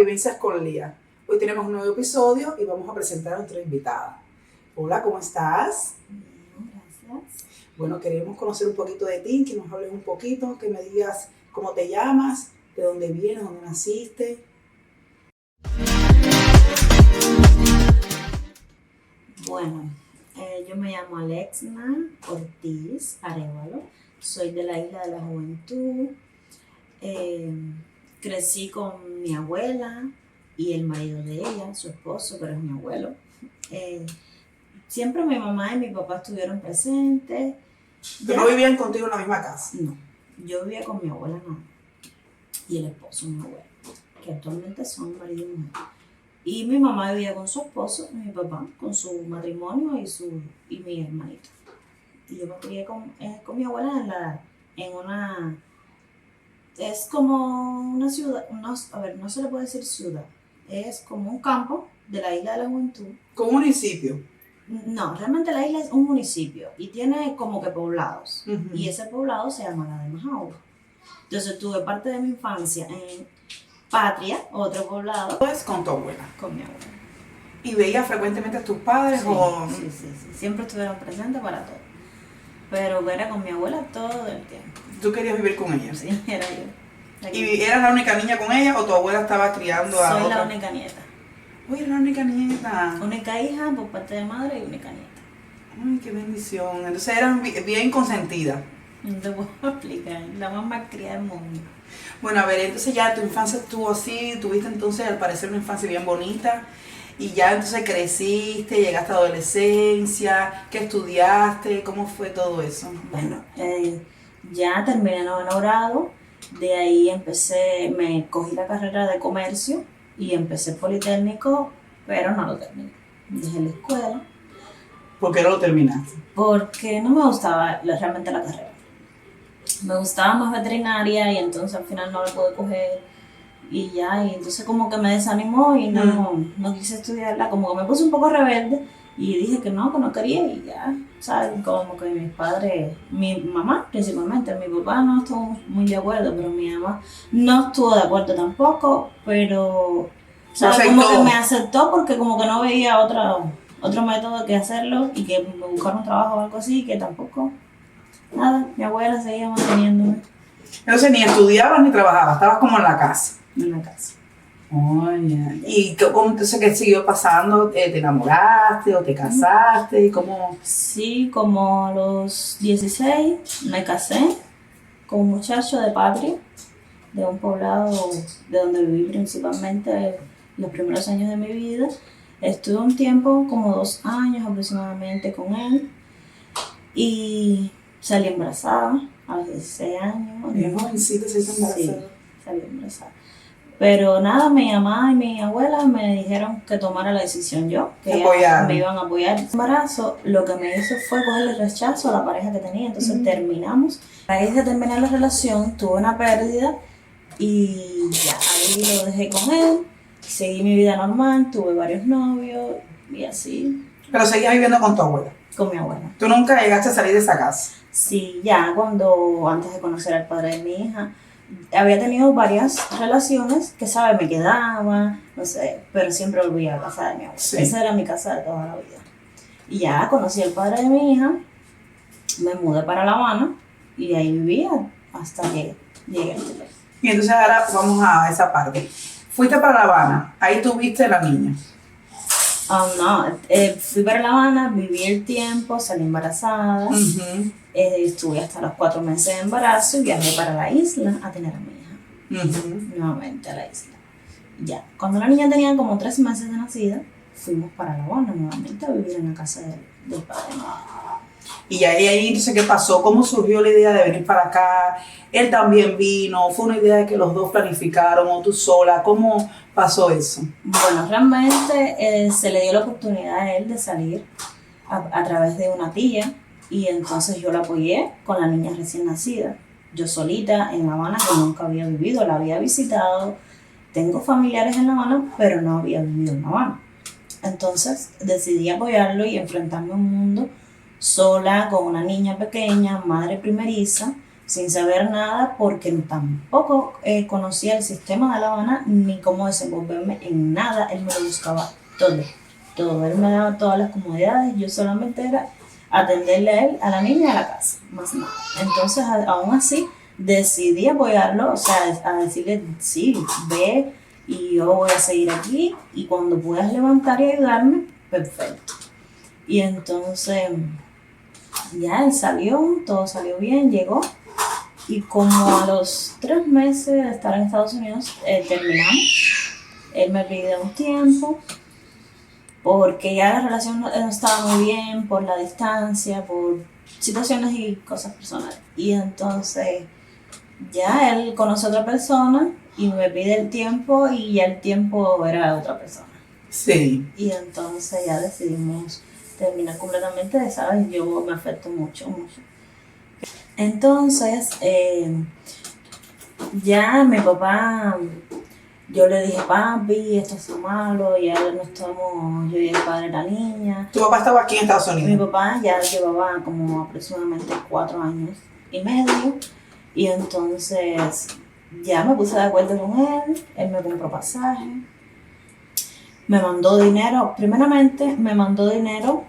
Vivencias con Lía. Hoy tenemos un nuevo episodio y vamos a presentar a nuestra invitada. Hola, ¿cómo estás? Bien, gracias. Bueno, queremos conocer un poquito de ti, que nos hables un poquito, que me digas cómo te llamas, de dónde vienes, dónde naciste. Bueno, yo me llamo Alexna Ortiz Arevalo, soy de la Isla de la Juventud. Crecí con mi abuela y el marido de ella, su esposo, pero es mi abuelo. Siempre mi mamá y mi papá estuvieron presentes. ¿Pero no vivían contigo en la misma casa? No, yo vivía con mi abuela nada y el esposo de mi abuela, que actualmente son marido y mujer. Y mi mamá vivía con su esposo y mi papá con su matrimonio y mi hermanita. Y yo me crié con mi abuela en una... Es como una ciudad, no se le puede decir ciudad, es como un campo de la Isla de la Juventud. ¿Con un municipio? No, realmente la isla es un municipio y tiene como que poblados. Uh-huh. Y ese poblado se llama la de Majagua. Entonces tuve parte de mi infancia en Patria, otro poblado. ¿Pues con tu abuela? Con mi abuela. ¿Y veías frecuentemente a tus padres? Sí. Siempre estuvieron presentes para todo. Pero era con mi abuela todo el tiempo. ¿Tú querías vivir con ella? Sí, era yo. ¿Y eras la única niña con ella o tu abuela estaba criando a otra? Soy la única nieta. Uy, eres la única nieta. Única hija por parte de madre y única nieta. Ay, qué bendición. Entonces eras bien consentida. No te puedo explicar, la más malcriada del mundo. Bueno, a ver, entonces ya tu infancia estuvo así, tuviste entonces al parecer una infancia bien bonita y ya entonces creciste, llegaste a la adolescencia, ¿qué estudiaste? ¿Cómo fue todo eso? Bueno, ya terminé el noveno grado, de ahí me cogí la carrera de comercio y empecé politécnico, pero no lo terminé. Dejé la escuela. ¿Por qué no lo terminaste? Porque no me gustaba realmente la carrera. Me gustaba más veterinaria y entonces al final no la pude coger y entonces como que me desanimó y no quise estudiarla, como que me puse un poco rebelde y dije que no quería y ya, ¿sabes? Como que mis padres, mi mamá principalmente, mi papá no estuvo muy de acuerdo, pero mi mamá no estuvo de acuerdo tampoco, pero ¿sabes? Como que me aceptó porque como que no veía otro método que hacerlo y que me buscara un trabajo o algo así, que tampoco, nada, mi abuela seguía manteniéndome. Entonces ni estudiabas ni trabajabas, estabas como en la casa. En la casa. Oh, yeah. ¿Y cómo entonces qué siguió pasando? ¿Te enamoraste o te casaste? ¿Cómo? Sí, como a los 16 me casé con un muchacho de Patria, de un poblado de donde viví principalmente los primeros años de mi vida. Estuve un tiempo, como 2 años aproximadamente con él y salí embarazada a los 16 años. Bien jovencita, se hizo embarazada. Sí, salí embarazada. Pero nada, mi mamá y mi abuela me dijeron que tomara la decisión yo, que me iban a apoyar. El embarazo lo que me hizo fue cogerle rechazo a la pareja que tenía, entonces terminamos. A raíz de terminar la relación tuve una pérdida y ya ahí lo dejé con él, seguí mi vida normal, tuve varios novios y así. ¿Pero seguías viviendo con tu abuela? Con mi abuela. ¿Tú nunca llegaste a salir de esa casa? Sí, ya antes de conocer al padre de mi hija, había tenido varias relaciones que, ¿sabes? Me quedaba, no sé, pero siempre volvía a la casa de mi abuela. Sí. Esa era mi casa de toda la vida. Y ya conocí al padre de mi hija, me mudé para La Habana y ahí vivía hasta que llegué al Chile. Y entonces ahora vamos a esa parte. Fuiste para La Habana, ahí tuviste a la niña. Fui para La Habana, viví el tiempo, salí embarazada. Uh-huh. Estuve hasta los 4 meses de embarazo y viajé para la isla a tener a mi hija. Uh-huh. Nuevamente a la isla. Ya, cuando la niña tenía como 3 meses de nacida, fuimos para La Habana nuevamente a vivir en la casa del padre. Y ahí, entonces, ¿qué pasó? ¿Cómo surgió la idea de venir para acá? Él también vino, ¿fue una idea de que los dos planificaron o tú sola? ¿Cómo pasó eso? Bueno, realmente se le dio la oportunidad a él de salir a través de una tía y entonces yo la apoyé con la niña recién nacida. Yo solita en La Habana, que nunca había vivido, la había visitado. Tengo familiares en La Habana, pero no había vivido en La Habana. Entonces decidí apoyarlo y enfrentarme a un mundo sola, con una niña pequeña, madre primeriza, sin saber nada porque tampoco conocía el sistema de La Habana ni cómo desenvolverme en nada. Él me lo buscaba todo. Él me daba todas las comodidades, yo solamente era atenderle a él, a la niña y a la casa, más nada. Entonces, aún así, decidí apoyarlo, o sea, a decirle, sí, ve y yo voy a seguir aquí y cuando puedas levantar y ayudarme, perfecto. Y entonces, ya él salió, todo salió bien, llegó. Y como a los 3 meses de estar en Estados Unidos, terminamos. Él me pidió un tiempo, porque ya la relación no estaba muy bien, por la distancia, por situaciones y cosas personales. Y entonces ya él conoce a otra persona y me pide el tiempo y ya el tiempo era de otra persona. Sí. Y entonces ya decidimos terminar completamente, ¿sabes? Yo me afecto mucho. Entonces, ya mi papá, yo le dije, papi, esto es malo, ya no estamos, yo y el padre de la niña. ¿Tu papá estaba aquí en Estados Unidos? Mi papá ya llevaba como aproximadamente 4 años y medio, y entonces ya me puse de acuerdo con él me compró pasaje, me mandó dinero, primeramente me mandó dinero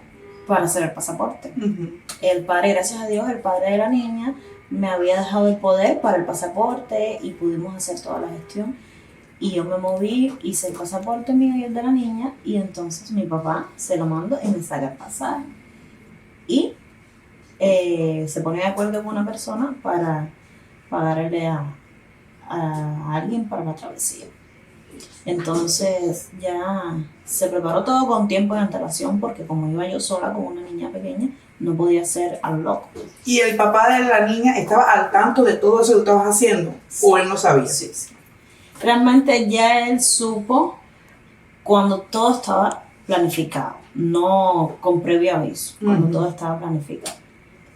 para hacer el pasaporte. Uh-huh. El padre, gracias a Dios, el padre de la niña me había dejado el poder para el pasaporte y pudimos hacer toda la gestión. Y yo me moví, hice el pasaporte mío y el de la niña, y entonces mi papá se lo mandó y me saca el pasaje. Y se pone de acuerdo con una persona para pagarle a alguien para la travesía. Entonces ya se preparó todo con tiempo de antelación porque como iba yo sola con una niña pequeña, no podía ser a lo loco. ¿Y el papá de la niña estaba al tanto de todo eso que estabas haciendo? Sí. ¿O él no sabía? Sí. Realmente ya él supo cuando todo estaba planificado, no con previo aviso, cuando todo estaba planificado.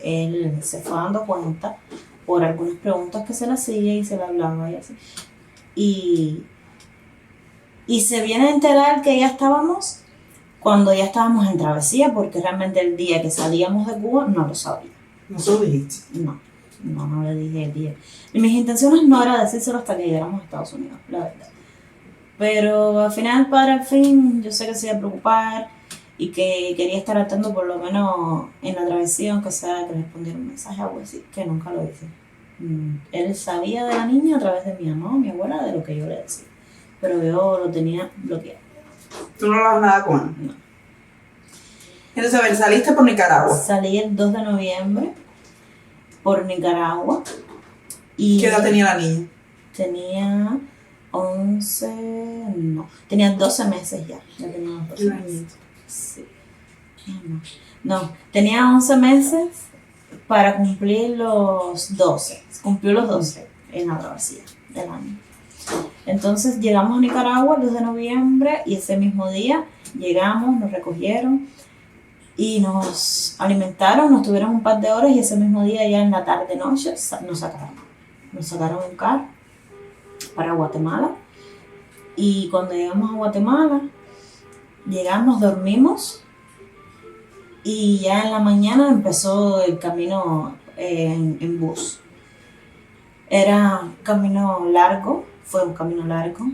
Él se fue dando cuenta por algunas preguntas que se le hacía y se le hablaba y así. Y se viene a enterar que ya estábamos cuando ya estábamos en travesía, porque realmente el día que salíamos de Cuba no lo sabía. ¿No se lo dijiste? No le dije el día. Y mis intenciones no era decírselo hasta que llegáramos a Estados Unidos, la verdad. Pero al final, yo sé que se iba a preocupar y que quería estar atento por lo menos en la travesía, aunque sea que respondiera un mensaje o algo así, que nunca lo hice. Él sabía de la niña a través de mi mamá, mi abuela, de lo que yo le decía. Pero yo lo tenía bloqueado. ¿Tú no hablabas nada con él? No. Entonces, a ver, saliste por Nicaragua. Salí el 2 de noviembre por Nicaragua. Y ¿qué edad tenía la niña? Tenía 12 meses ya. Ya tenía 12 meses. Sí. No, tenía 11 meses para cumplir los 12. Cumplió los 12 en la travesía del año. Entonces llegamos a Nicaragua el 2 de noviembre y ese mismo día llegamos, nos recogieron y nos alimentaron, nos tuvieron un par de horas y ese mismo día ya en la tarde noche nos sacaron en carro para Guatemala. Y cuando llegamos a Guatemala, llegamos, dormimos y ya en la mañana empezó el camino en bus. Era un camino largo, fue un camino largo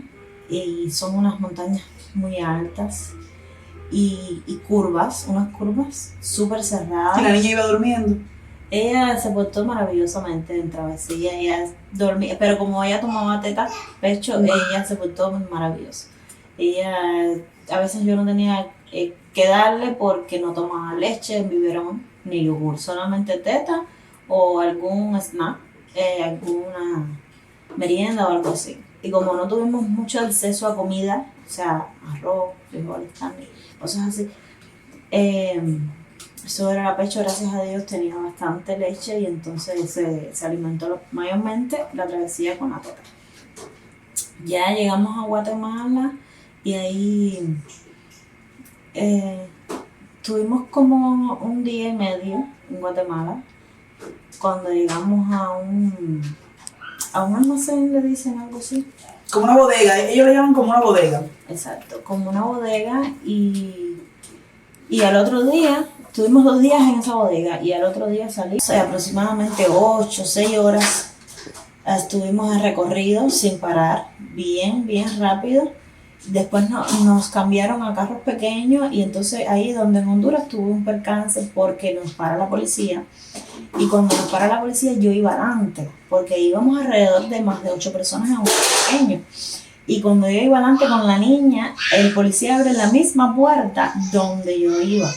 y son unas montañas muy altas y curvas, unas curvas súper cerradas. ¿Y la niña iba durmiendo? Ella se portó maravillosamente en travesía, ella dormía, pero como ella tomaba teta, pecho, ella se portó maravillosa. Ella, a veces yo no tenía que darle porque no tomaba leche, biberón, ni yogur, solamente teta o algún snack, alguna merienda o algo así. Y como no tuvimos mucho acceso a comida, o sea, arroz, frijoles, carne, cosas así, eso era la pecho, gracias a Dios tenía bastante leche y entonces se alimentó mayormente la travesía con la teta. Ya llegamos a Guatemala y ahí tuvimos como un día y medio en Guatemala. Cuando llegamos a un almacén, le dicen algo así. Como una bodega, ellos le llaman como una bodega. Exacto, como una bodega y al otro día Estuvimos 2 días en esa bodega y al otro día salí, o sea, aproximadamente 8, 6 horas. Estuvimos en recorrido sin parar, bien rápido. Después nos cambiaron a carros pequeños y entonces ahí donde en Honduras tuve un percance porque nos para la policía. Y cuando nos para la policía yo iba adelante, porque íbamos alrededor de más de 8 personas en un carro pequeño. Y cuando yo iba adelante con la niña, el policía abre la misma puerta donde yo iba.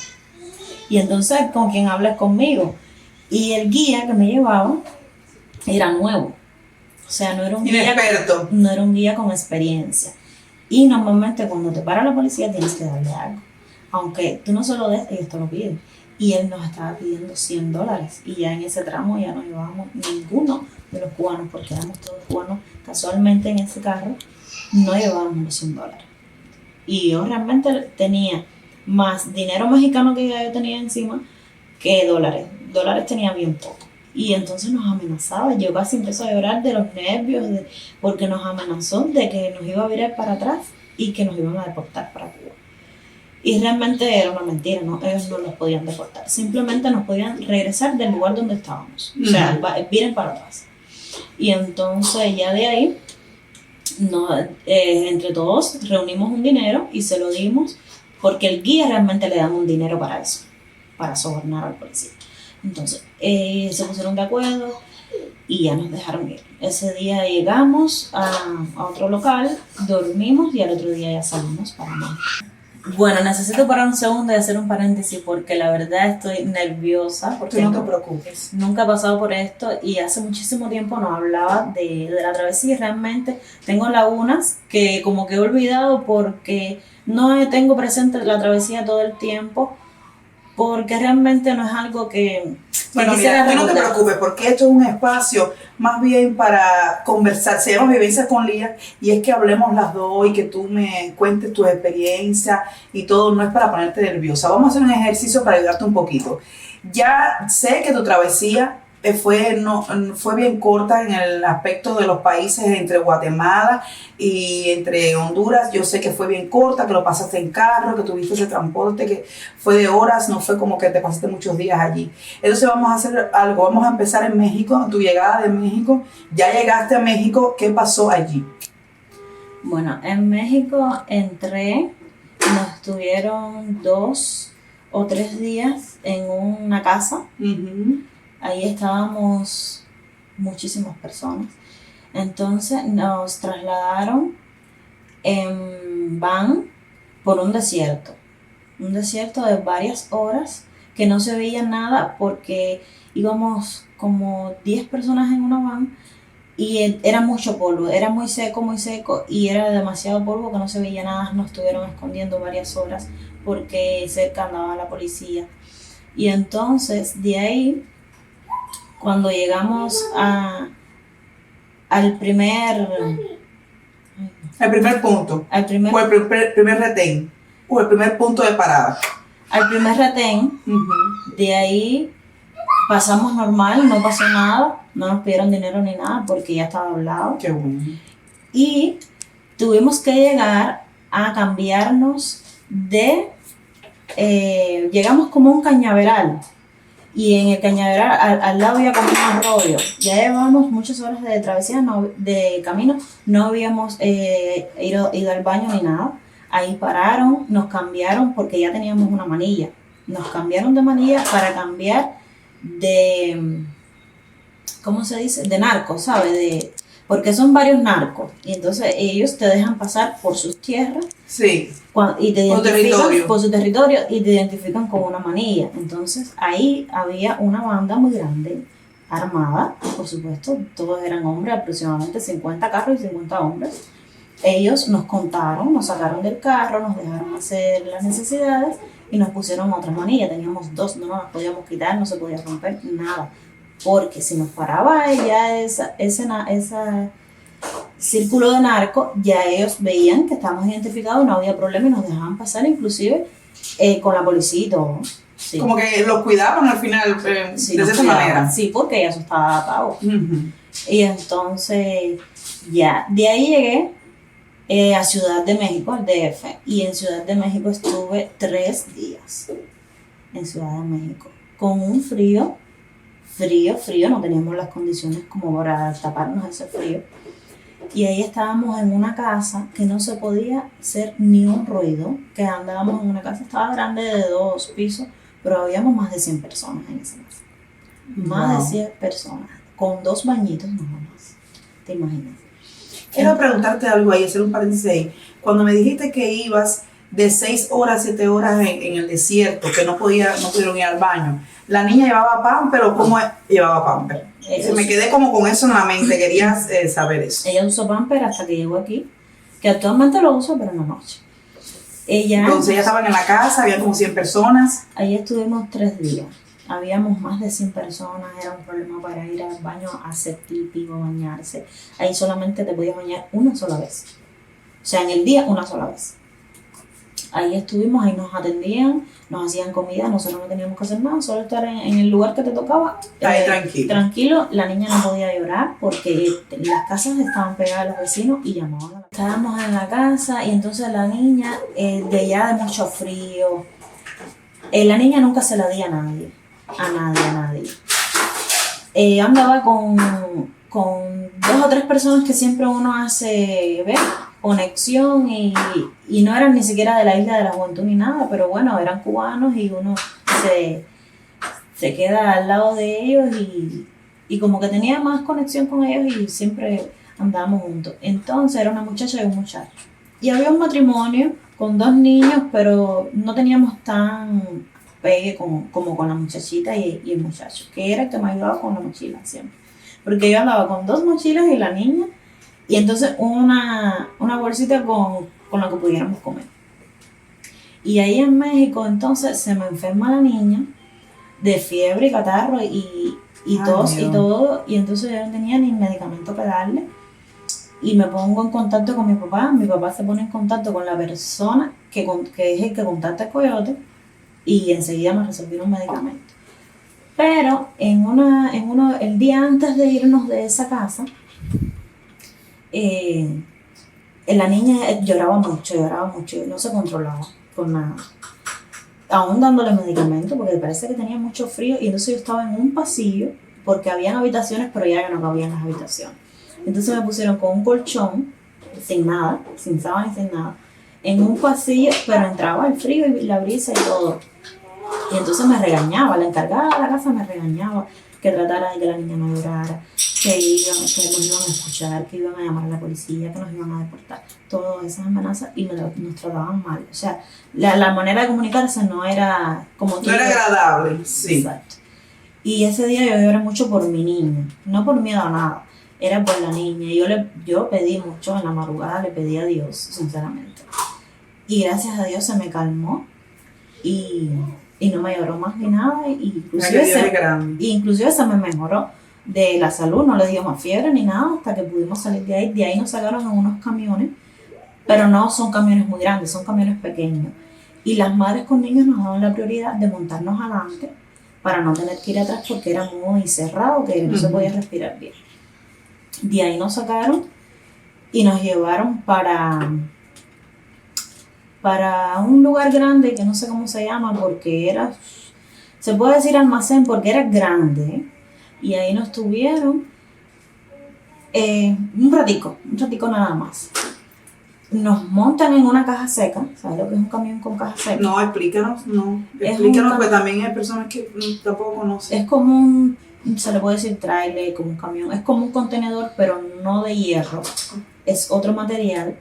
Y entonces con quien habla es conmigo. Y el guía que me llevaba era nuevo. O sea, no era un inexperto. No era un guía con experiencia. Y normalmente cuando te para la policía tienes que darle algo. Aunque tú no se lo des, ellos te lo piden. Y él nos estaba pidiendo $100. Y ya en ese tramo ya no llevábamos ninguno de los cubanos, porque éramos todos cubanos. Casualmente en ese carro no llevábamos los $100. Y yo realmente tenía más dinero mexicano que ya yo tenía encima que dólares. Dólares tenía bien poco. Y entonces nos amenazaba. Yo casi empecé a llorar de los nervios, porque nos amenazó de que nos iba a virar para atrás y que nos iban a deportar para Cuba. Y realmente era una mentira, ¿no? Ellos no nos podían deportar. Simplemente nos podían regresar del lugar donde estábamos. O sea, viren para atrás. Y entonces ya de ahí, entre todos reunimos un dinero y se lo dimos, porque el guía realmente le daba un dinero para eso, para sobornar al policía. Entonces, se pusieron de acuerdo y ya nos dejaron ir. Ese día llegamos a otro local, dormimos y al otro día ya salimos para México. Bueno, necesito parar un segundo y hacer un paréntesis porque la verdad estoy nerviosa. Porque Tú no te preocupes. Nunca he pasado por esto y hace muchísimo tiempo no hablaba de la travesía. Realmente tengo lagunas que como que he olvidado porque no tengo presente la travesía todo el tiempo. Porque realmente no es algo que bueno, mira, tú no te preocupes, porque esto es un espacio más bien para conversar. Se llama Vivencias con Lía y es que hablemos las dos y que tú me cuentes tus experiencias y todo. No es para ponerte nerviosa. Vamos a hacer un ejercicio para ayudarte un poquito. Ya sé que tu travesía fue bien corta en el aspecto de los países entre Guatemala y entre Honduras. Yo sé que fue bien corta, que lo pasaste en carro, que tuviste ese transporte que fue de horas, no fue como que te pasaste muchos días allí. Entonces vamos a hacer algo, vamos a empezar en México, tu llegada de México. Ya llegaste a México, ¿qué pasó allí? Bueno, en México entré, nos tuvieron 2 o 3 días en una casa. Ahí estábamos muchísimas personas. Entonces nos trasladaron en van por un desierto de varias horas que no se veía nada porque íbamos como 10 personas en una van y era mucho polvo, era muy seco y era demasiado polvo que no se veía nada. Nos estuvieron escondiendo varias horas porque cerca andaba la policía. Y entonces de ahí, cuando llegamos al primer punto, o el primer retén, o el primer punto de parada. Al primer retén, de ahí pasamos normal, no pasó nada, no nos pidieron dinero ni nada porque ya estaba hablado. Qué bueno. Y tuvimos que llegar a cambiarnos llegamos como a un cañaveral. Y en el cañaveral al lado había como un arroyo. Ya llevábamos muchas horas de travesía, de camino, no habíamos ido al baño ni nada. Ahí pararon, nos cambiaron porque ya teníamos una manilla. Nos cambiaron de manilla para cambiar de, ¿cómo se dice? De narcos, ¿sabes? Porque son varios narcos y entonces ellos te dejan pasar por sus tierras. Sí. Y te identifican por su territorio y te identifican con una manilla. Entonces ahí había una banda muy grande, armada, por supuesto, todos eran hombres, aproximadamente 50 carros y 50 hombres. Ellos nos contaron, nos sacaron del carro, nos dejaron hacer las necesidades y nos pusieron otra manilla. Teníamos 2, no nos las podíamos quitar, no se podía romper nada. Porque si nos paraba ya ese círculo de narco, ya ellos veían que estábamos identificados, no había problema y nos dejaban pasar inclusive con la policía y todo. Sí. Como que los cuidaban al final, sí, de esa manera. Sí, porque ya eso estaba atado. Y entonces ya, de ahí llegué a Ciudad de México, al DF, y en Ciudad de México estuve 3 días. en Ciudad de México, con un frío, no teníamos las condiciones como para taparnos ese frío. Y ahí estábamos en una casa que no se podía hacer ni un ruido, que andábamos en una casa, estaba grande de 2 pisos, pero habíamos más de 100 personas en esa casa. Más de 100 personas, con 2 bañitos nada más, ¿te imaginas? Quiero preguntarte algo ahí, hacer un paréntesis ahí. Cuando me dijiste que ibas de 6 horas, 7 horas en el desierto, que no pudieron ir al baño, la niña llevaba pamper o cómo llevaba pamper. Me quedé como con eso en la mente, quería saber eso. Ella usó pamper hasta que llegó aquí, que actualmente lo usa, pero en la noche. Entonces ella estaban en la casa, había como 100 personas. Ahí estuvimos 3 días. Habíamos más de 100 personas, era un problema para ir al baño a hacer pipí o bañarse. Ahí solamente te podías bañar una sola vez. O sea, en el día una sola vez. Ahí estuvimos, ahí nos atendían, nos hacían comida, nosotros no teníamos que hacer nada, solo estar en el lugar que te tocaba. Ahí tranquilo. Tranquilo, la niña no podía llorar porque las casas estaban pegadas a los vecinos y llamaban. Estábamos en la casa y entonces la niña, de ya de mucho frío, la niña nunca se la di a nadie. Andaba con 2 o 3 personas que siempre uno hace conexión y no eran ni siquiera de la Isla de la Juventud ni nada, pero bueno, eran cubanos y uno se queda al lado de ellos y como que tenía más conexión con ellos y siempre andábamos juntos. Entonces era una muchacha y un muchacho. Y había un matrimonio con 2 niños, pero no teníamos tan pegue como con la muchachita y el muchacho, que era el que me ayudaba con la mochila siempre. Porque yo andaba con 2 mochilas y la niña, y entonces una bolsita con la que pudiéramos comer. Y ahí en México entonces se me enferma la niña de fiebre y catarro y tos y todo, y entonces yo no tenía ni medicamento que darle. Y me pongo en contacto con mi papá se pone en contacto con la persona que es el que contacta el coyote, y enseguida me resolvieron medicamentos. Pero el día antes de irnos de esa casa, la niña lloraba mucho, no se controlaba con nada. Aún dándole medicamentos, porque parece que tenía mucho frío, y entonces yo estaba en un pasillo, porque habían habitaciones, pero ya no cabían las habitaciones. Entonces me pusieron con un colchón, sin nada, sin sábana y sin nada, en un pasillo, pero entraba el frío y la brisa y todo. Y entonces me regañaba, la encargada de la casa me regañaba, que tratara de que la niña no llorara, que nos iban a escuchar, que iban a llamar a la policía, que nos iban a deportar. Todas esas amenazas y nos trataban mal. O sea, la manera de comunicarse no era como... No era agradable, sí. Exacto. Y ese día yo lloré mucho por mi niña, no por miedo a nada, era por la niña. Yo pedí mucho en la madrugada, le pedí a Dios, sinceramente. Y gracias a Dios se me calmó y no me lloró más ni nada, inclusive se me mejoró de la salud, no le dio más fiebre ni nada hasta que pudimos salir de ahí. De ahí nos sacaron en unos camiones, pero no son camiones muy grandes, son camiones pequeños, y las madres con niños nos daban la prioridad de montarnos adelante para no tener que ir atrás porque era muy cerrado, que no se podía respirar bien. De ahí nos sacaron y nos llevaron para un lugar grande que no sé cómo se llama, porque se puede decir almacén porque era grande, y ahí nos tuvieron un ratico nada más. Nos montan en una caja seca. ¿Sabes lo que es un camión con caja seca? No, explícanos, porque también hay personas que tampoco conocen. Es como se le puede decir trailer, como un camión, es como un contenedor, pero no de hierro, es otro material.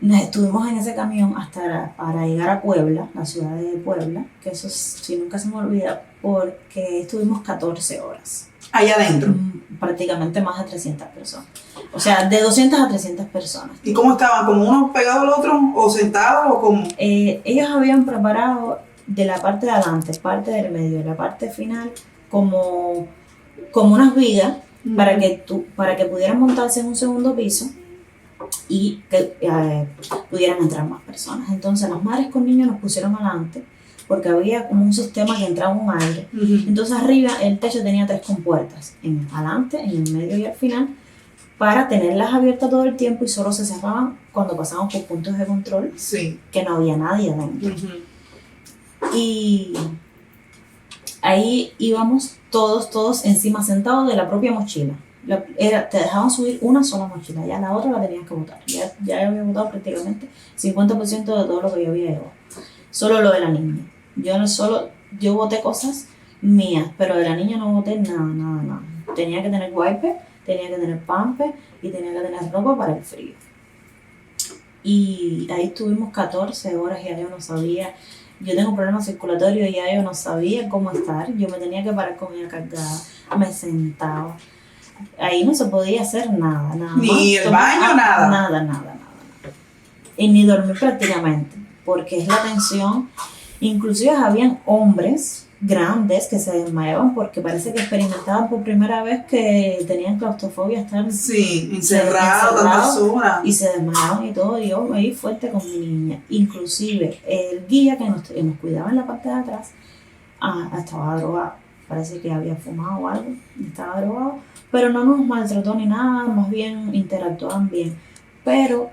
Estuvimos en ese camión hasta para llegar a Puebla, la ciudad de Puebla, que eso sí nunca se me olvida, porque estuvimos 14 horas. Allá adentro. Prácticamente más de 300 personas. O sea, de 200 a 300 personas. ¿Y cómo estaban? ¿Como uno pegado al otro? ¿O sentados? ¿O cómo? Ellos habían preparado de la parte de adelante, parte del medio, de la parte final, como unas vigas para que pudieran montarse en un segundo piso y que pudieran entrar más personas. Entonces las madres con niños nos pusieron adelante porque había como un sistema que entraba un aire. Entonces arriba el techo tenía 3 compuertas, adelante, en el medio y al final, para tenerlas abiertas todo el tiempo, y solo se cerraban cuando pasábamos por puntos de control, que no había nadie adentro. Y ahí íbamos todos encima sentados de la propia mochila. Te dejaban subir una sola mochila, ya la otra la tenías que botar. Ya había botado prácticamente 50% de todo lo que yo había llevado. Solo lo de la niña. Yo boté cosas mías, pero de la niña no boté nada. Tenía que tener wipe, tenía que tener pamper y tenía que tener ropa para el frío. Y ahí estuvimos 14 horas y ya yo no sabía. Yo tengo problemas circulatorios y ya yo no sabía cómo estar. Yo me tenía que parar con ella cargada, me sentaba. Ahí no se podía hacer nada ni más. El baño, nada. Nada. Y ni dormir prácticamente, porque es la tensión. Inclusive habían hombres grandes que se desmayaban porque parece que experimentaban por primera vez que tenían claustrofobia, estar encerrados tantas horas. Y se desmayaban y todo, y yo me vi fuerte con mi niña. Inclusive el guía que nos cuidaba en la parte de atrás estaba drogado, parece que había fumado o algo, estaba drogado, pero no nos maltrató ni nada, más bien interactuaban bien. Pero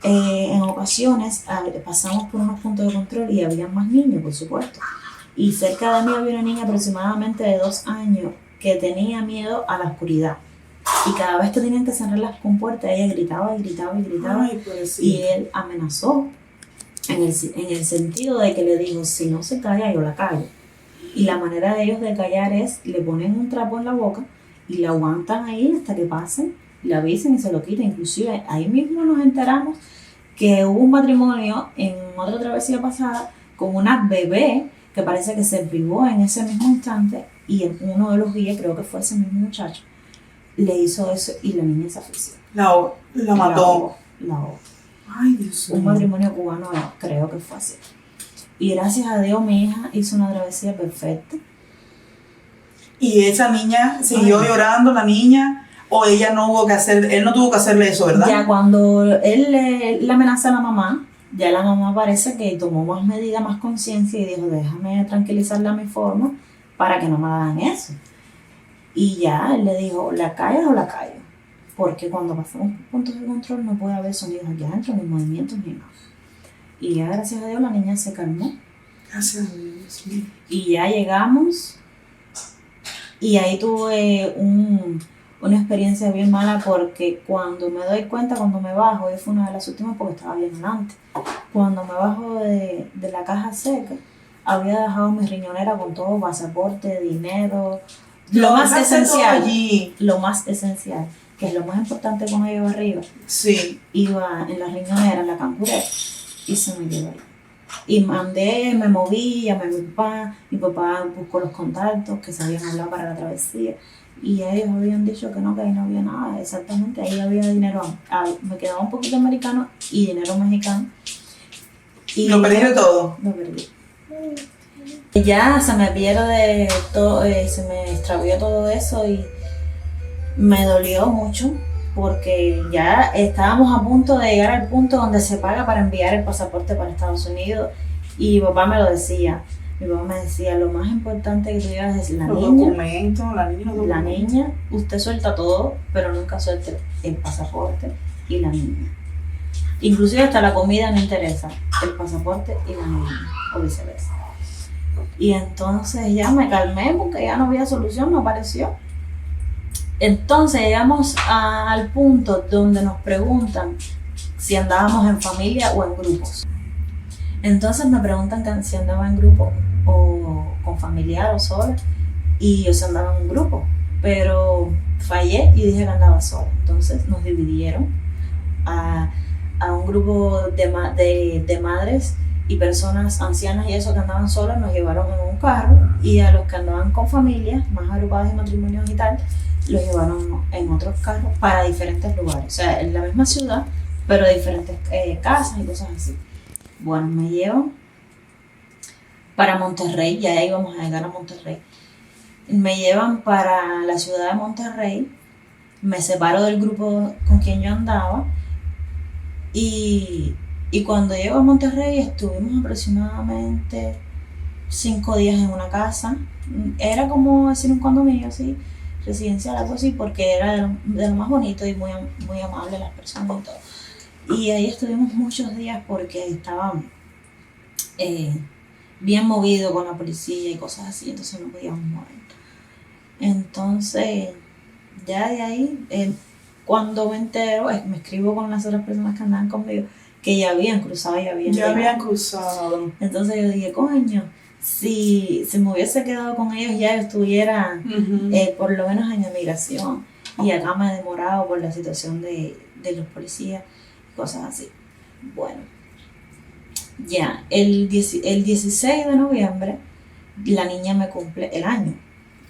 en ocasiones pasamos por unos puntos de control y había más niños, por supuesto. Y cerca de mí había una niña aproximadamente de 2 años que tenía miedo a la oscuridad. Y cada vez que tenían que cerrar las compuertas, ella gritaba. Ay, pues sí. Y él amenazó en el sentido de que le dijo, si no se calla, yo la callo. Y la manera de ellos de callar es, le ponen un trapo en la boca y la aguantan ahí hasta que pasen, le avisen y se lo quiten. Inclusive ahí mismo nos enteramos que hubo un matrimonio en otra travesía pasada con una bebé que parece que se privó en ese mismo instante y uno de los guías, creo que fue ese mismo muchacho, le hizo eso y la niña se asfixió. La mató. La ahogó. Ay, Dios mío. Un matrimonio cubano, creo que fue así. Y gracias a Dios mi hija hizo una travesía perfecta. ¿Y esa niña siguió llorando, la niña? ¿O ella no hubo que hacer, él no tuvo que hacerle eso, verdad? Ya cuando él le amenaza a la mamá, ya la mamá parece que tomó más medidas, más conciencia y dijo, déjame tranquilizarla a mi forma para que no me hagan eso. Y ya él le dijo, ¿la callas o la callo? Porque cuando pasamos por puntos de control no puede haber sonidos aquí adentro, ni movimientos, ni nada. Y ya gracias a Dios la niña se calmó. Gracias a Dios. Y ya llegamos y ahí tuve una experiencia bien mala porque cuando me doy cuenta, cuando me bajo, y fue una de las últimas porque estaba bien delante, cuando me bajo de la caja seca, había dejado mi riñonera con todo, pasaporte, dinero, lo más esencial, que es lo más importante cuando llevo arriba, iba en la riñonera, en la campurera, y se me quedó ahí. Y me moví, llamé a mi papá buscó los contactos que se habían hablado para la travesía, y ellos habían dicho que no, que ahí no había nada, exactamente, ahí había dinero, me quedaba un poquito americano y dinero mexicano. Y ¿Lo perdí todo? Lo perdí. Ya se me pierde todo, se me extravió todo eso y me dolió mucho porque ya estábamos a punto de llegar al punto donde se paga para enviar el pasaporte para Estados Unidos y mi papá me lo decía. Mi papá me decía, lo más importante que tú llevas es la niña, usted suelta todo, pero nunca suelte el pasaporte y la niña. Inclusive hasta la comida no interesa, el pasaporte y la niña, o viceversa. Y entonces ya me calmé porque ya no había solución, no apareció. Entonces llegamos al punto donde nos preguntan si andábamos en familia o en grupos. Entonces me preguntan si andaba en grupo o con familiar o sola, y yo andaba en un grupo, pero fallé y dije que andaba sola. Entonces nos dividieron a un grupo de madres y personas ancianas y eso que andaban solas nos llevaron en un carro, y a los que andaban con familias más agrupadas en matrimonios y tal, los llevaron en otros carros para diferentes lugares, o sea, en la misma ciudad, pero de diferentes casas y cosas así. Bueno, me llevan para Monterrey, ya íbamos a llegar a Monterrey. Me llevan para la ciudad de Monterrey, me separo del grupo con quien yo andaba, y cuando llego a Monterrey estuvimos aproximadamente 5 días en una casa. Era como decir un condominio así, residencial, algo así, porque era de lo más bonito y muy, muy amable las personas y todo. Y ahí estuvimos muchos días porque estaba bien movido con la policía y cosas así, entonces no podíamos mover. Entonces, ya de ahí, cuando me entero, me escribo con las otras personas que andaban conmigo, que ya habían cruzado, ya habían Ya llegado. habían cruzado. Entonces yo dije, coño, si me hubiese quedado con ellos ya yo estuviera por lo menos en emigración. Y acá me he demorado por la situación de los policías y cosas así. Bueno, ya, el 16 de noviembre la niña me cumple el año.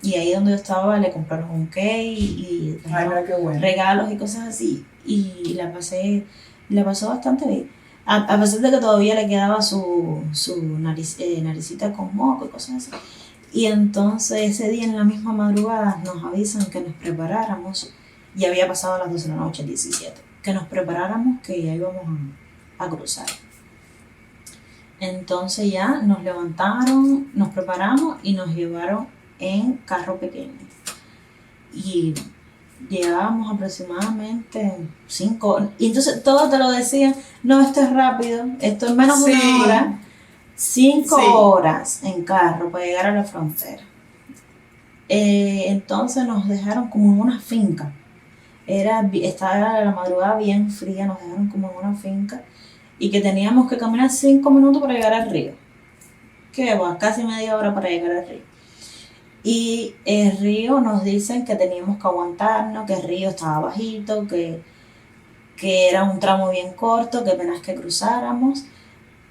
Y ahí donde yo estaba le compraron un cake y Ay, mira qué bueno. regalos y cosas así. Y la pasó bastante bien. A pesar de que todavía le quedaba su naricita con moco y cosas así. Y entonces ese día en la misma madrugada nos avisan que nos preparáramos. Y había pasado a las 12 de la noche, el 17. Que nos preparáramos, que ya íbamos a cruzar. Entonces ya nos levantaron, nos preparamos y nos llevaron en carro pequeño. Y llevábamos aproximadamente 5 horas. Y entonces todos te lo decían, no, esto es rápido, esto es menos de una hora. 5 horas en carro para llegar a la frontera. Entonces nos dejaron como en una finca. Estaba la madrugada bien fría, nos dejaron como en una finca. Y que teníamos que caminar 5 minutos para llegar al río. Que va, casi media hora para llegar al río. Y el río nos dicen que teníamos que aguantarnos, que el río estaba bajito, que era un tramo bien corto, que apenas que cruzáramos,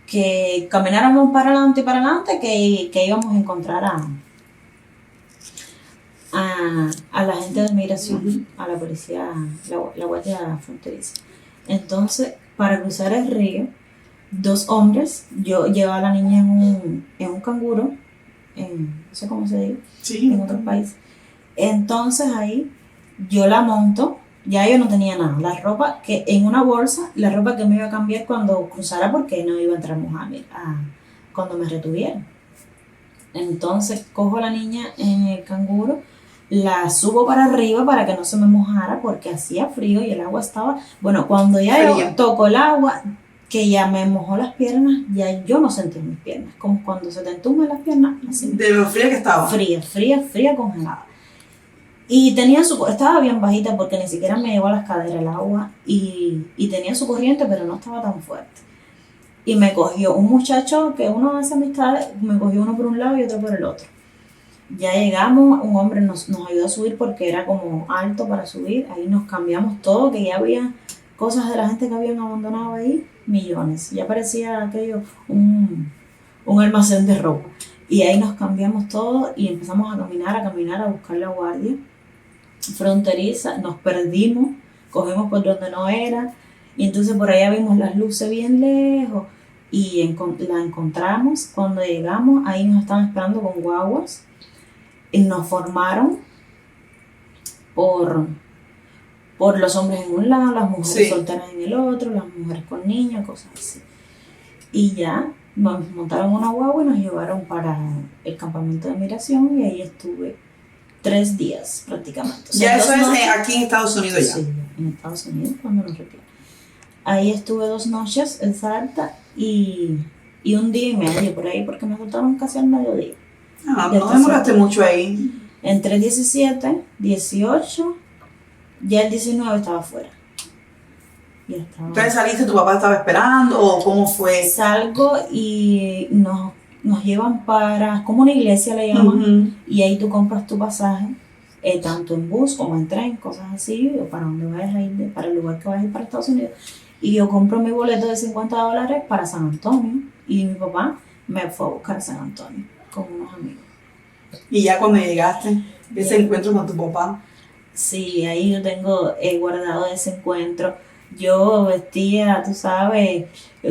que camináramos para adelante, que íbamos a encontrar a la gente de migración, a la policía, la guardia fronteriza. Entonces, para cruzar el río, 2 hombres, yo llevaba a la niña en un canguro, no sé cómo se dice, en otros países. Entonces ahí yo la monto, ya yo no tenía nada, la ropa que en una bolsa, la ropa que me iba a cambiar cuando cruzara porque no iba a entrar Mohamed cuando me retuvieran. Entonces cojo a la niña en el canguro, la subo para arriba para que no se me mojara porque hacía frío y el agua estaba, bueno, cuando ya yo toco el agua, que ya me mojó las piernas, ya yo no sentí mis piernas, como cuando se te entumen las piernas, así. De lo fría que estaba. Fría, congelada. Y estaba bien bajita porque ni siquiera me llegó a las caderas el agua y tenía su corriente, pero no estaba tan fuerte. Y me cogió un muchacho que uno hace amistades, me cogió uno por un lado y otro por el otro. Ya llegamos, un hombre nos ayudó a subir porque era como alto para subir, ahí nos cambiamos todo, que ya había cosas de la gente que habían abandonado ahí, millones. Ya parecía aquello un almacén de ropa. Y ahí nos cambiamos todo y empezamos a caminar, a buscar la guardia fronteriza. Nos perdimos, cogimos por donde no era. Y entonces por allá vimos las luces bien lejos y la encontramos. Cuando llegamos, ahí nos estaban esperando con guaguas. Y nos formaron por los hombres en un lado, las mujeres solteras en el otro, las mujeres con niños, cosas así. Y ya nos montaron una guagua y nos llevaron para el campamento de migración y ahí estuve 3 días prácticamente. O sea, ya eso es aquí en Estados Unidos ya. Sí, en Estados Unidos cuando nos retiran. Ahí estuve 2 noches en Salta y 1 día y medio por ahí porque me soltaron casi al mediodía. No demoraste mucho ahí. Entre 17, 18, ya el 19 estaba afuera. Entonces saliste, tu papá estaba esperando o cómo fue. Salgo y nos llevan para, como una iglesia le llaman, y ahí tú compras tu pasaje, tanto en bus como en tren, cosas así, o para donde vayas a ir, para el lugar que vayas a ir para Estados Unidos. Y yo compro mi boleto de $50 para San Antonio y mi papá me fue a buscar a San Antonio con unos amigos. Y ya cuando llegaste, ese encuentro con tu papá. Sí, ahí yo tengo guardado ese encuentro. Yo vestía, tú sabes,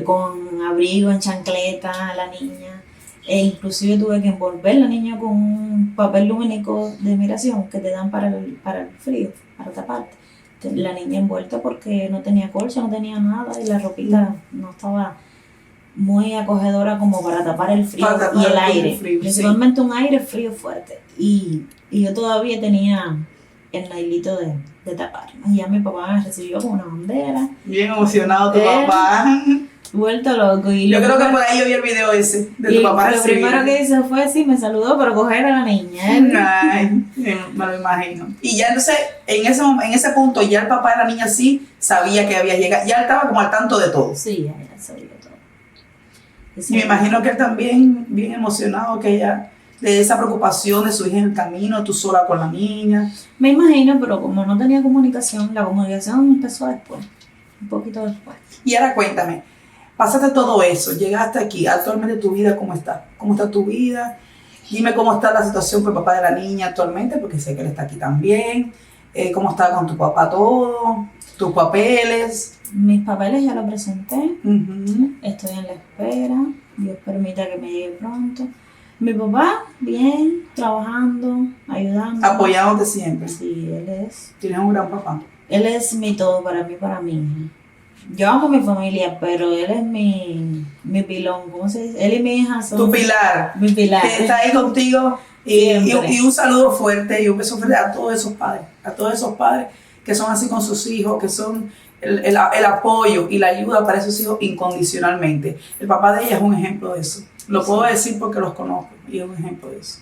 con abrigo, en chancleta, la niña. Inclusive tuve que envolver la niña con un papel lumínico de migración que te dan para el frío, para taparte. La niña envuelta porque no tenía colcha, no tenía nada y la ropita no estaba muy acogedora como para tapar el frío y el aire. Principalmente un aire frío fuerte. Y yo todavía tenía el nailito de tapar. Y ya mi papá me recibió con una bandera. Bien emocionado tu papá. vuelto loco. Y Yo lo creo que primero- por ahí yo vi el video ese de y tu papá. lo primero que hizo fue, sí, me saludó, pero coger a la niña. Ay, me lo imagino. Y ya entonces, en ese punto, ya el papá de la niña sí sabía que había llegado, ya él estaba como al tanto de todo. Sí, ya sabía todo. Y me imagino que él también, bien emocionado, que ella, de esa preocupación de su hija en el camino, tú sola con la niña. Me imagino, pero como no tenía comunicación, la comunicación empezó después, un poquito después. Y ahora cuéntame, pasaste todo eso, llegaste aquí, actualmente tu vida, ¿cómo está? ¿Cómo está tu vida? Dime cómo está la situación con el papá de la niña actualmente, porque sé que él está aquí también. ¿Cómo está con tu papá todo? ¿Tus papeles? Mis papeles ya los presenté, Ujú. estoy en la espera, Dios permita que me llegue pronto. Mi papá, bien, trabajando, ayudando. Apoyándote siempre. Sí, Tienes un gran papá. él es mi todo para mí, para mi hija. Yo amo a mi familia, pero él es mi pilón, ¿cómo se dice? Él y mi hija son Tu pilar, mi pilar. que está ahí contigo. Siempre. Y un saludo fuerte y un beso fuerte a todos esos padres que son así con sus hijos, que son el apoyo y la ayuda para esos hijos incondicionalmente. El papá de ella es un ejemplo de eso. Lo puedo decir porque los conozco y es un ejemplo de eso.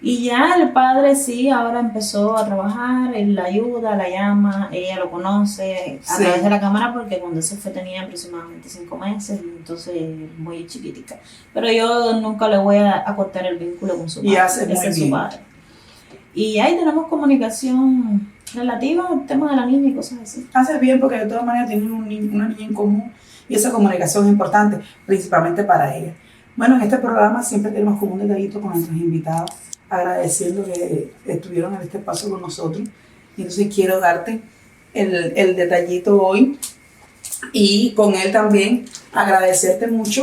Y ya el padre sí, ahora empezó a trabajar, él la ayuda, la llama, ella lo conoce a Sí. través de la cámara porque cuando se fue tenía aproximadamente 5 meses, y entonces muy chiquitica. Pero yo nunca le voy a cortar el vínculo con su Y padre, hace ese muy es su bien. padre. Y ahí tenemos comunicación relativa al tema de la niña y cosas así. Haces bien porque de todas maneras tienen una niña en común y esa comunicación es importante, principalmente para ella. Bueno, en este programa siempre tenemos como un detallito con nuestros invitados, agradeciendo que estuvieron en este espacio con nosotros. Y entonces quiero darte el detallito hoy y con él también agradecerte mucho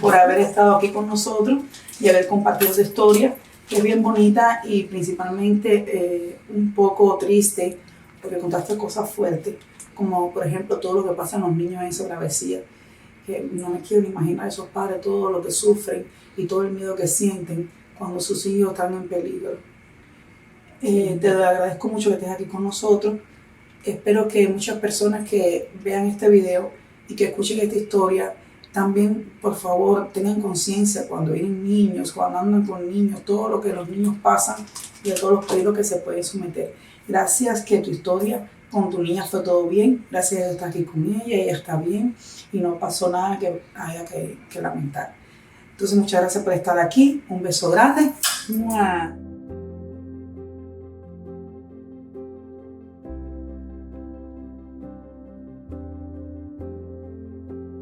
por haber estado aquí con nosotros y haber compartido tu historia, que es bien bonita y principalmente un poco triste, porque contaste cosas fuertes, como por ejemplo todo lo que pasa en los niños en esa travesía, que no me quiero ni imaginar esos padres, todo lo que sufren y todo el miedo que sienten cuando sus hijos están en peligro. Te agradezco mucho que estés aquí con nosotros. Espero que muchas personas que vean este video y que escuchen esta historia también, por favor, tengan conciencia cuando vienen niños, cuando andan con niños, todo lo que los niños pasan y a todos los peligros que se pueden someter. Gracias que tu historia con tu niña fue todo bien. Gracias que estás aquí con ella está bien y no pasó nada que haya que lamentar. Entonces, muchas gracias por estar aquí. Un beso grande. ¡Mua!